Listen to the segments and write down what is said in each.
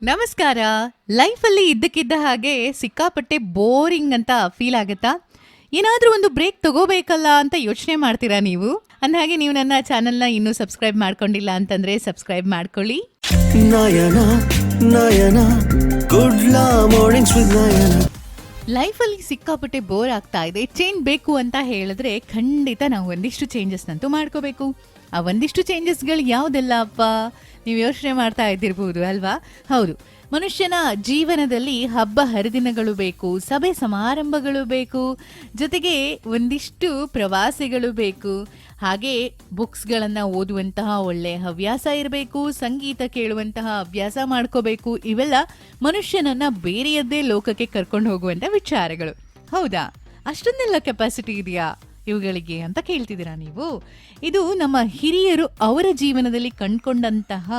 ನಮಸ್ಕಾರ. ಲೈಫಲ್ಲಿ ಇದ್ದಕ್ಕಿದ್ದ ಹಾಗೆ ಸಿಕ್ಕಾಪಟ್ಟೆ ಬೋರಿಂಗ್ ಅಂತ ಫೀಲ್ ಆಗುತ್ತಾ? ಏನಾದರೂ ಒಂದು ಬ್ರೇಕ್ ತಗೋಬೇಕಲ್ಲ ಅಂತ ಯೋಚನೆ ಮಾಡ್ತೀರಾ ನೀವು? ಅಂದಹಾಗೆ ನೀವು ನನ್ನ ಚಾನೆಲ್ನ ಇನ್ನೂ ಸಬ್ಸ್ಕ್ರೈಬ್ ಮಾಡ್ಕೊಂಡಿಲ್ಲ ಅಂತಂದ್ರೆ ಸಬ್ಸ್ಕ್ರೈಬ್ ಮಾಡ್ಕೊಳ್ಳಿ. ನಯನ ನಯನ ಗುಡ್ ಮಾರ್ನಿಂಗ್ಸ್ ವಿತ್ ನಯನ. ಲೈಫಲ್ಲಿ ಸಿಕ್ಕಾಪಟ್ಟೆ ಬೋರ್ ಆಗ್ತಾ ಇದೆ, ಚೇಂಜ್ ಬೇಕು ಅಂತ ಹೇಳಿದ್ರೆ ಖಂಡಿತ ನಾವು ಒಂದಿಷ್ಟು ಚೇಂಜಸ್ನಂತೂ ಮಾಡ್ಕೋಬೇಕು. ಆ ಒಂದಿಷ್ಟು ಚೇಂಜಸ್ಗಳು ಯಾವುದೆಲ್ಲ ಅಪ್ಪ ನೀವು ಯೋಚನೆ ಮಾಡ್ತಾ ಇದ್ದಿರ್ಬೋದು ಅಲ್ವಾ? ಹೌದು, ಮನುಷ್ಯನ ಜೀವನದಲ್ಲಿ ಹಬ್ಬ ಹರಿದಿನಗಳು ಬೇಕು, ಸಭೆ ಸಮಾರಂಭಗಳು ಬೇಕು, ಜೊತೆಗೆ ಒಂದಿಷ್ಟು ಪ್ರವಾಸಿಗಳು ಬೇಕು, ಹಾಗೆ ಬುಕ್ಸ್ಗಳನ್ನು ಓದುವಂತಹ ಒಳ್ಳೆಯ ಹವ್ಯಾಸ ಇರಬೇಕು, ಸಂಗೀತ ಕೇಳುವಂತಹ ಅಭ್ಯಾಸ ಮಾಡ್ಕೋಬೇಕು. ಇವೆಲ್ಲ ಮನುಷ್ಯನನ್ನ ಬೇರೆಯದ್ದೇ ಲೋಕಕ್ಕೆ ಕರ್ಕೊಂಡು ಹೋಗುವಂಥ ವಿಚಾರಗಳು. ಹೌದಾ? ಅಷ್ಟೊಂದೆಲ್ಲ ಕೆಪಾಸಿಟಿ ಇದೆಯಾ ಇವುಗಳಿಗೆ ಅಂತ ಕೇಳ್ತಿದ್ದೀರಾ ನೀವು? ಇದು ನಮ್ಮ ಹಿರಿಯರು ಅವರ ಜೀವನದಲ್ಲಿ ಕಂಡುಕೊಂಡಂತಹ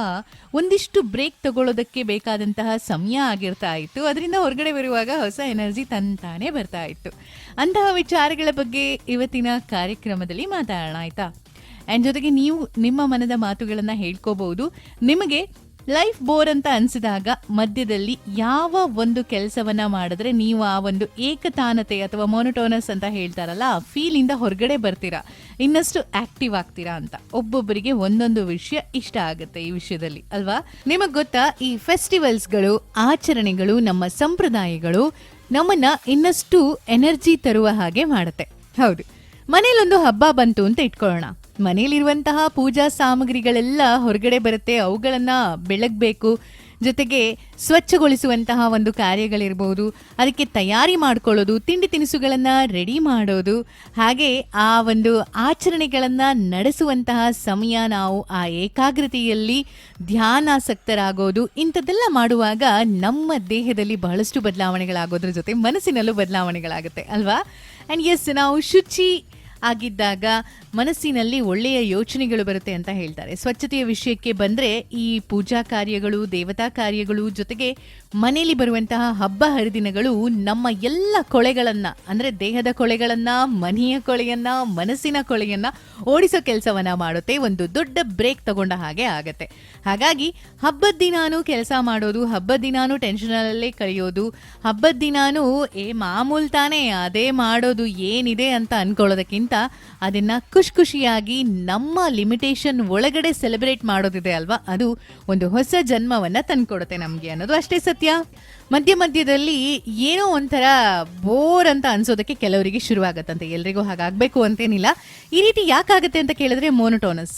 ಒಂದಿಷ್ಟು ಬ್ರೇಕ್ ತಗೊಳ್ಳೋದಕ್ಕೆ ಬೇಕಾದಂತಹ ಸಮಯ ಆಗಿರ್ತಾ ಇತ್ತು. ಅದರಿಂದ ಹೊರಗಡೆ ಬರುವಾಗ ಹೊಸ ಎನರ್ಜಿ ತಂತಾನೆ ಬರ್ತಾ ಇತ್ತು. ಅಂತಹ ವಿಚಾರಗಳ ಬಗ್ಗೆ ಇವತ್ತಿನ ಕಾರ್ಯಕ್ರಮದಲ್ಲಿ ಮಾತಾಡೋಣ, ಆಯ್ತಾ? ಆ್ಯಂಡ್ ಜೊತೆಗೆ ನೀವು ನಿಮ್ಮ ಮನದ ಮಾತುಗಳನ್ನು ಹೇಳ್ಕೋಬಹುದು. ನಿಮಗೆ ಲೈಫ್ ಬೋರ್ ಅಂತ ಅನಿಸಿದಾಗ ಮಧ್ಯದಲ್ಲಿ ಯಾವ ಒಂದು ಕೆಲಸವನ್ನ ಮಾಡಿದ್ರೆ ನೀವು ಆ ಒಂದು ಏಕತಾನತೆ ಅಥವಾ ಮೊನೋಟೋನಸ್ ಅಂತ ಹೇಳ್ತಾರಲ್ಲ ಆ ಫೀಲಿಂದ ಹೊರಗಡೆ ಬರ್ತೀರಾ, ಇನ್ನಷ್ಟು ಆಕ್ಟಿವ್ ಆಗ್ತೀರಾ ಅಂತ. ಒಬ್ಬೊಬ್ಬರಿಗೆ ಒಂದೊಂದು ವಿಷಯ ಇಷ್ಟ ಆಗುತ್ತೆ ಈ ವಿಷಯದಲ್ಲಿ, ಅಲ್ವಾ? ನಿಮಗೆ ಗೊತ್ತಾ, ಈ ಫೆಸ್ಟಿವಲ್ಸ್ಗಳು, ಆಚರಣೆಗಳು, ನಮ್ಮ ಸಂಪ್ರದಾಯಗಳು ನಮ್ಮನ್ನ ಇನ್ನಷ್ಟು ಎನರ್ಜಿ ತರುವ ಹಾಗೆ ಮಾಡುತ್ತೆ. ಹೌದು, ಮನೇಲೊಂದು ಹಬ್ಬ ಬಂತು ಅಂತ ಇಟ್ಕೊಳ್ಳೋಣ. ಮನೇಲಿರುವಂತಹ ಪೂಜಾ ಸಾಮಗ್ರಿಗಳೆಲ್ಲ ಹೊರಗಡೆ ಬರುತ್ತೆ, ಅವುಗಳನ್ನು ಬೆಳಗಬೇಕು. ಜೊತೆಗೆ ಸ್ವಚ್ಛಗೊಳಿಸುವಂತಹ ಒಂದು ಕಾರ್ಯಗಳಿರ್ಬೋದು, ಅದಕ್ಕೆ ತಯಾರಿ ಮಾಡ್ಕೊಳ್ಳೋದು, ತಿಂಡಿ ತಿನಿಸುಗಳನ್ನು ರೆಡಿ ಮಾಡೋದು, ಹಾಗೆ ಆ ಒಂದು ಆಚರಣೆಗಳನ್ನು ನಡೆಸುವಂತಹ ಸಮಯ ನಾವು ಆ ಏಕಾಗ್ರತೆಯಲ್ಲಿ ಧ್ಯಾನಾಸಕ್ತರಾಗೋದು, ಇಂಥದ್ದೆಲ್ಲ ಮಾಡುವಾಗ ನಮ್ಮ ದೇಹದಲ್ಲಿ ಬಹಳಷ್ಟು ಬದಲಾವಣೆಗಳಾಗೋದ್ರ ಜೊತೆ ಮನಸ್ಸಿನಲ್ಲೂ ಬದಲಾವಣೆಗಳಾಗುತ್ತೆ, ಅಲ್ವಾ? ಆ್ಯಂಡ್ ಎಸ್, ನಾವು ಶುಚಿ ಆಗಿದ್ದಾಗ ಮನಸ್ಸಿನಲ್ಲಿ ಒಳ್ಳೆಯ ಯೋಚನೆಗಳು ಬರುತ್ತೆ ಅಂತ ಹೇಳ್ತಾರೆ. ಸ್ವಚ್ಛತೆಯ ವಿಷಯಕ್ಕೆ ಬಂದರೆ ಈ ಪೂಜಾ ಕಾರ್ಯಗಳು, ದೇವತಾ ಕಾರ್ಯಗಳು, ಜೊತೆಗೆ ಮನೆಯಲ್ಲಿ ಬರುವಂತಹ ಹಬ್ಬ ಹರಿದಿನಗಳು ನಮ್ಮ ಎಲ್ಲ ಕೊಳೆಗಳನ್ನು, ಅಂದರೆ ದೇಹದ ಕೊಳೆಗಳನ್ನು, ಮನೆಯ ಕೊಳೆಯನ್ನು, ಮನಸ್ಸಿನ ಕೊಳೆಯನ್ನು ಓಡಿಸೋ ಕೆಲಸವನ್ನು ಮಾಡುತ್ತೆ. ಒಂದು ದೊಡ್ಡ ಬ್ರೇಕ್ ತಗೊಂಡ ಹಾಗೆ ಆಗತ್ತೆ. ಹಾಗಾಗಿ ಹಬ್ಬದ ದಿನಾನು ಕೆಲಸ ಮಾಡೋದು, ಹಬ್ಬದ ದಿನಾನು ಟೆನ್ಷನಲ್ಲೇ ಕಳೆಯೋದು, ಹಬ್ಬದ ದಿನಾನು ಮಾಮೂಲು ತಾನೇ ಅದೇ ಮಾಡೋದು ಏನಿದೆ ಅಂತ ಅನ್ಕೊಳ್ಳೋದಕ್ಕಿಂತ ಅದನ್ನ ಖುಷಿಯಾಗಿ ನಮ್ಮ ಲಿಮಿಟೇಷನ್ ಒಳಗಡೆ ಸೆಲೆಬ್ರೇಟ್ ಮಾಡೋದಿದೆ ಅಲ್ವಾ, ಅದು ಒಂದು ಹೊಸ ಜನ್ಮವನ್ನ ತಂದ್ಕೊಡುತ್ತೆ ನಮ್ಗೆ ಅನ್ನೋದು ಅಷ್ಟೇ ಸತ್ಯ. ಮಧ್ಯದಲ್ಲಿ ಏನೋ ಒಂಥರ ಬೋರ್ ಅಂತ ಅನ್ಸೋದಕ್ಕೆ ಕೆಲವರಿಗೆ ಶುರುವಾಗತ್ತಂತೆ. ಎಲ್ರಿಗೂ ಹಾಗಾಗಬೇಕು ಅಂತೇನಿಲ್ಲ. ಈ ರೀತಿ ಯಾಕಾಗತ್ತೆ ಅಂತ ಕೇಳಿದ್ರೆ ಮೋನೋಟೋನಸ್,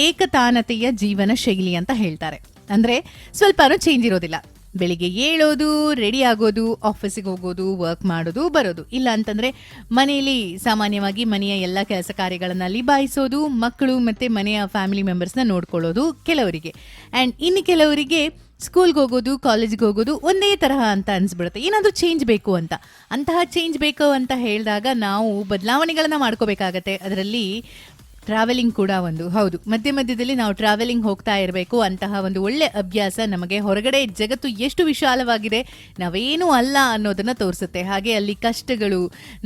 ಏಕತಾನತೆಯ ಜೀವನ ಶೈಲಿ ಅಂತ ಹೇಳ್ತಾರೆ. ಅಂದ್ರೆ ಸ್ವಲ್ಪನೂ ಚೇಂಜ್ ಇರೋದಿಲ್ಲ. ಬೆಳಿಗ್ಗೆ ಏಳೋದು, ರೆಡಿ ಆಗೋದು, ಆಫೀಸಿಗೆ ಹೋಗೋದು, ವರ್ಕ್ ಮಾಡೋದು, ಬರೋದು. ಇಲ್ಲ ಅಂತಂದ್ರೆ ಮನೆಯಲ್ಲಿ ಸಾಮಾನ್ಯವಾಗಿ ಮನೆಯ ಎಲ್ಲ ಕೆಲಸ ಕಾರ್ಯಗಳನ್ನು ನಿಭಾಯಿಸೋದು, ಮಕ್ಕಳು ಮತ್ತೆ ಮನೆಯ ಫ್ಯಾಮಿಲಿ ಮೆಂಬರ್ಸ್ನ ನೋಡ್ಕೊಳ್ಳೋದು ಕೆಲವರಿಗೆ. ಆ್ಯಂಡ್ ಇನ್ನು ಕೆಲವರಿಗೆ ಸ್ಕೂಲ್ಗೆ ಹೋಗೋದು, ಕಾಲೇಜ್ಗೆ ಹೋಗೋದು ಒಂದೇ ತರಹ ಅಂತ ಅನ್ಸ್ಬಿಡುತ್ತೆ. ಏನಾದರೂ ಚೇಂಜ್ ಬೇಕು ಅಂತ. ಅಂತಹ ಚೇಂಜ್ ಬೇಕು ಅಂತ ಹೇಳಿದಾಗ ನಾವು ಬದಲಾವಣೆಗಳನ್ನು ಮಾಡ್ಕೋಬೇಕಾಗತ್ತೆ. ಅದರಲ್ಲಿ ಟ್ರಾವೆಲಿಂಗ್ ಕೂಡ ಒಂದು. ಹೌದು, ಮಧ್ಯದಲ್ಲಿ ನಾವು ಟ್ರಾವೆಲಿಂಗ್ ಹೋಗ್ತಾ ಇರಬೇಕು. ಅಂತಹ ಒಂದು ಒಳ್ಳೆ ಅಭ್ಯಾಸ ನಮಗೆ ಹೊರಗಡೆ ಜಗತ್ತು ಎಷ್ಟು ವಿಶಾಲವಾಗಿದೆ, ನಾವೇನೂ ಅಲ್ಲ ಅನ್ನೋದನ್ನ ತೋರಿಸುತ್ತೆ. ಹಾಗೆ ಅಲ್ಲಿ ಕಷ್ಟಗಳು,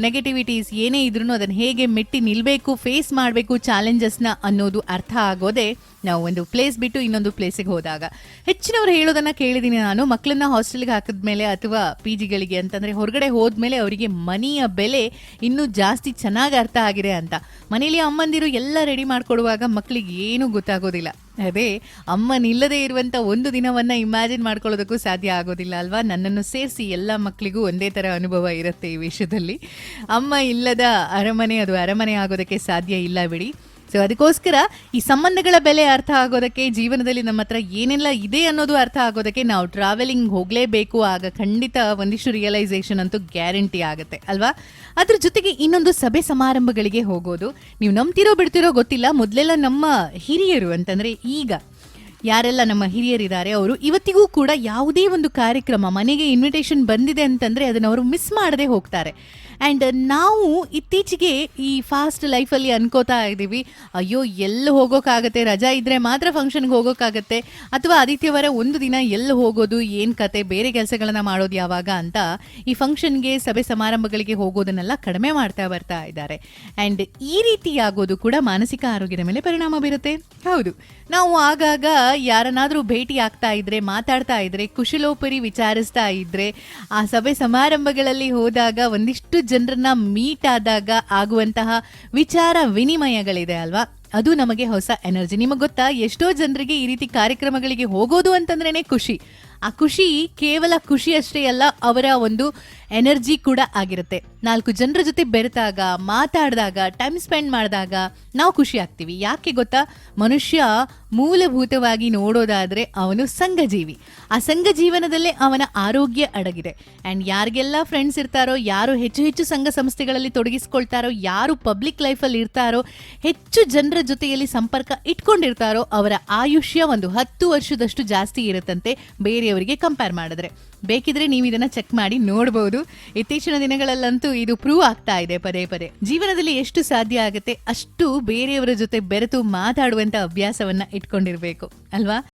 ನೆಗೆಟಿವಿಟೀಸ್ ಏನೇ ಇದ್ರೂ ಅದನ್ನು ಹೇಗೆ ಮೆಟ್ಟಿ ನಿಲ್ಲಬೇಕು, ಫೇಸ್ ಮಾಡಬೇಕು ಚಾಲೆಂಜಸ್ನ ಅನ್ನೋದು ಅರ್ಥ ಆಗೋದೇ ನಾವು ಒಂದು ಪ್ಲೇಸ್ ಬಿಟ್ಟು ಇನ್ನೊಂದು ಪ್ಲೇಸಿಗೆ ಹೋದಾಗ. ಹೆಚ್ಚಿನವ್ರು ಹೇಳೋದನ್ನ ಕೇಳಿದ್ದೀನಿ ನಾನು, ಮಕ್ಕಳನ್ನ ಹಾಸ್ಟೆಲ್ಗೆ ಹಾಕಿದ್ಮೇಲೆ ಅಥವಾ ಪಿ ಜಿಗಳಿಗೆ ಅಂತಂದ್ರೆ ಹೊರಗಡೆ ಹೋದ್ಮೇಲೆ ಅವರಿಗೆ ಮನೆಯ ಬೆಲೆ ಇನ್ನೂ ಜಾಸ್ತಿ ಚೆನ್ನಾಗಿ ಅರ್ಥ ಆಗಿದೆ ಅಂತ. ಮನೇಲಿ ಅಮ್ಮಂದಿರು ಎಲ್ಲ ರೆಡಿ ಮಾಡ್ಕೊಡುವಾಗ ಮಕ್ಕಳಿಗೆ ಏನೂ ಗೊತ್ತಾಗೋದಿಲ್ಲ. ಅದೇ ಅಮ್ಮನಿಲ್ಲದೆ ಇರುವಂಥ ಒಂದು ದಿನವನ್ನ ಇಮ್ಯಾಜಿನ್ ಮಾಡ್ಕೊಳ್ಳೋದಕ್ಕೂ ಸಾಧ್ಯ ಆಗೋದಿಲ್ಲ ಅಲ್ವಾ? ನನ್ನನ್ನು ಸೇರಿಸಿ ಎಲ್ಲ ಮಕ್ಕಳಿಗೂ ಒಂದೇ ಥರ ಅನುಭವ ಇರುತ್ತೆ ಈ ವಿಷಯದಲ್ಲಿ. ಅಮ್ಮ ಇಲ್ಲದ ಅರಮನೆ ಅದು ಅರಮನೆ ಆಗೋದಕ್ಕೆ ಸಾಧ್ಯ ಇಲ್ಲ ಬಿಡಿ. ಸೊ ಅದಕ್ಕೋಸ್ಕರ ಈ ಸಂಬಂಧಗಳ ಬೆಲೆ ಅರ್ಥ ಆಗೋದಕ್ಕೆ, ಜೀವನದಲ್ಲಿ ನಮ್ಮ ಹತ್ರ ಏನೆಲ್ಲ ಇದೆ ಅನ್ನೋದು ಅರ್ಥ ಆಗೋದಕ್ಕೆ ನಾವು ಟ್ರಾವೆಲಿಂಗ್ ಹೋಗಲೇಬೇಕು. ಆಗ ಖಂಡಿತ ಒಂದಿಷ್ಟು ರಿಯಲೈಸೇಷನ್ ಅಂತೂ ಗ್ಯಾರಂಟಿ ಆಗುತ್ತೆ ಅಲ್ವಾ? ಅದ್ರ ಜೊತೆಗೆ ಇನ್ನೊಂದು ಸಭೆ ಸಮಾರಂಭಗಳಿಗೆ ಹೋಗೋದು. ನೀವು ನಂಬ್ತಿರೋ ಬಿಡ್ತಿರೋ ಗೊತ್ತಿಲ್ಲ, ಮೊದಲೆಲ್ಲ ನಮ್ಮ ಹಿರಿಯರು ಅಂತಂದ್ರೆ ಈಗ ಯಾರೆಲ್ಲ ನಮ್ಮ ಹಿರಿಯರಿದ್ದಾರೆ ಅವರು ಇವತ್ತಿಗೂ ಕೂಡ ಯಾವುದೇ ಒಂದು ಕಾರ್ಯಕ್ರಮ, ಮನೆಗೆ ಇನ್ವಿಟೇಷನ್ ಬಂದಿದೆ ಅಂತಂದರೆ ಅದನ್ನು ಅವರು ಮಿಸ್ ಮಾಡದೆ ಹೋಗ್ತಾರೆ. ಆ್ಯಂಡ್ ನಾವು ಇತ್ತೀಚೆಗೆ ಈ ಫಾಸ್ಟ್ ಲೈಫಲ್ಲಿ ಅನ್ಕೋತಾ ಇದ್ದೀವಿ, ಅಯ್ಯೋ ಎಲ್ಲಿ ಹೋಗೋಕ್ಕಾಗತ್ತೆ, ರಜಾ ಇದ್ದರೆ ಮಾತ್ರ ಫಂಕ್ಷನ್ಗೆ ಹೋಗೋಕ್ಕಾಗತ್ತೆ, ಅಥವಾ ಆದಿತ್ಯವಾರ ಒಂದು ದಿನ ಎಲ್ಲಿ ಹೋಗೋದು, ಏನು ಕತೆ, ಬೇರೆ ಕೆಲಸಗಳನ್ನು ಮಾಡೋದು ಯಾವಾಗ ಅಂತ ಈ ಫಂಕ್ಷನ್ಗೆ, ಸಭೆ ಸಮಾರಂಭಗಳಿಗೆ ಹೋಗೋದನ್ನೆಲ್ಲ ಕಡಿಮೆ ಮಾಡ್ತಾ ಬರ್ತಾ ಇದ್ದಾರೆ. ಆ್ಯಂಡ್ ಈ ರೀತಿ ಆಗೋದು ಕೂಡ ಮಾನಸಿಕ ಆರೋಗ್ಯದ ಮೇಲೆ ಪರಿಣಾಮ ಬೀರುತ್ತೆ. ಹೌದು, ನಾವು ಆಗಾಗ ಯಾರನ್ನಾದ್ರೂ ಭೇಟಿ ಆಗ್ತಾ ಇದ್ರೆ, ಮಾತಾಡ್ತಾ ಇದ್ರೆ, ಕುಶಲೋಪರಿ ವಿಚಾರಿಸ್ತಾ ಇದ್ರೆ, ಆ ಸಭೆ ಸಮಾರಂಭಗಳಲ್ಲಿ ಹೋದಾಗ ಒಂದಿಷ್ಟು ಜನರನ್ನ ಮೀಟ್ ಆದಾಗ ಆಗುವಂತಹ ವಿಚಾರ ವಿನಿಮಯಗಳಿದೆ ಅಲ್ವಾ, ಅದು ನಮಗೆ ಹೊಸ ಎನರ್ಜಿ. ನಿಮಗೆ ಗೊತ್ತಾ, ಎಷ್ಟೋ ಜನರಿಗೆ ಈ ರೀತಿ ಕಾರ್ಯಕ್ರಮಗಳಿಗೆ ಹೋಗೋದು ಅಂತಂದ್ರೇನೆ ಖುಷಿ. ಆ ಖುಷಿ ಕೇವಲ ಖುಷಿ ಅಷ್ಟೇ ಅಲ್ಲ, ಅವರ ಒಂದು ಎನರ್ಜಿ ಕೂಡ ಆಗಿರುತ್ತೆ. 4 ಜನರ ಜೊತೆ ಬೆರೆತಾಗ, ಮಾತಾಡಿದಾಗ, ಟೈಮ್ ಸ್ಪೆಂಡ್ ಮಾಡಿದಾಗ ನಾವು ಖುಷಿ ಆಗ್ತೀವಿ. ಯಾಕೆ ಗೊತ್ತಾ, ಮನುಷ್ಯ ಮೂಲಭೂತವಾಗಿ ನೋಡೋದಾದ್ರೆ ಅವನು ಸಂಘಜೀವಿ. ಆ ಸಂಘ ಜೀವನದಲ್ಲೇ ಅವನ ಆರೋಗ್ಯ ಅಡಗಿದೆ. ಆ್ಯಂಡ್ ಯಾರಿಗೆಲ್ಲ ಫ್ರೆಂಡ್ಸ್ ಇರ್ತಾರೋ, ಯಾರು ಹೆಚ್ಚು ಹೆಚ್ಚು ಸಂಘ ಸಂಸ್ಥೆಗಳಲ್ಲಿ ತೊಡಗಿಸ್ಕೊಳ್ತಾರೋ, ಯಾರು ಪಬ್ಲಿಕ್ ಲೈಫಲ್ಲಿ ಇರ್ತಾರೋ, ಹೆಚ್ಚು ಜನರ ಜೊತೆಯಲ್ಲಿ ಸಂಪರ್ಕ ಇಟ್ಕೊಂಡಿರ್ತಾರೋ, ಅವರ ಆಯುಷ್ಯ ಒಂದು 10 ವರ್ಷದಷ್ಟು ಜಾಸ್ತಿ ಇರುತ್ತಂತೆ ಬೇರೆಯವರಿಗೆ ಕಂಪೇರ್ ಮಾಡಿದ್ರೆ. ಬೇಕಿದ್ರೆ ನೀವು ಇದನ್ನ ಚೆಕ್ ಮಾಡಿ ನೋಡಬಹುದು. ಇತ್ತೀಚಿನ ದಿನಗಳಲ್ಲಂತೂ ಇದು ಪ್ರೂವ್ ಆಗ್ತಾ ಇದೆ ಪದೇ ಪದೇ. ಜೀವನದಲ್ಲಿ ಎಷ್ಟು ಸಾಧ್ಯ ಆಗುತ್ತೆ ಅಷ್ಟು ಬೇರೆಯವರ ಜೊತೆ ಬೆರೆತು ಮಾತಾಡುವಂತ ಅಭ್ಯಾಸವನ್ನ ಇಟ್ಕೊಂಡಿರ್ಬೇಕು ಅಲ್ವಾ.